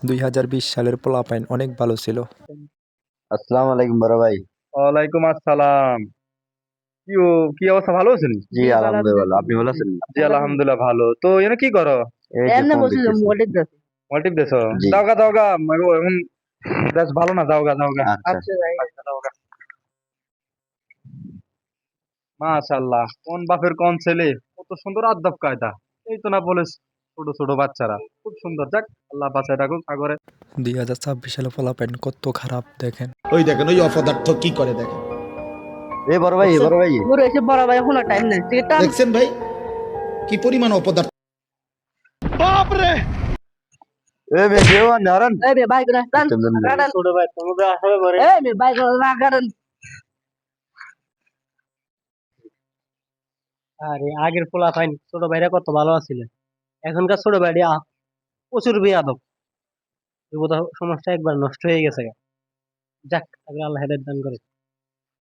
2020 সালের পোলাপাইন অনেক ভালো ছিল। আসসালামু আলাইকুম বড় ভাই। ওয়ালাইকুম আসসালাম। কি অবস্থা, ভালো আছেন? জি আলহামদুলিল্লাহ ভালো। আপনি ভালো আছেন? জি আলহামদুলিল্লাহ ভালো। তো এনে কি করো? এই যে ফোন দেখতেছি। মোটিভ দেছো? জি। দাওগা এখন বেশ ভালো না, দাওগা। আচ্ছা। আচ্ছা, দাওগা। মাশাআল্লাহ, কোন বাপের কোন ছেলে, কত সুন্দর আদব কায়দা। এই তো না বলে ছোট ছোট বাচ্চারা খুব সুন্দর। যাক, আল্লাহ বাঁচায় রাখুক সাগরে। 2026 সালের পোলাপাইন কত খারাপ দেখেন। ওই দেখেন ওই অপদার্থ কি করে দেখেন। এই বড় ভাই পুরো এসে বড় ভাই এখনো টাইম নেই, ঠিক আছে? দেখছেন ভাই কি পরিমাণ অপদার্থ। এ বে কেউ নারান এই বে বাইক রাস্তান গাড়ান ছোট ভাই তোমাদের আসবে মরে। এই বে বাইক না গাড়ান। আরে আগের পোলা পাইন ছোট ভাইরা কত ভালো আছিল, এখনকার ছোট ভাইরা প্রচুর বেয়াদব। সমাজটা একবার নষ্ট হয়ে গেছে। যাক, আল্লাহ হেদায়েত দান করে।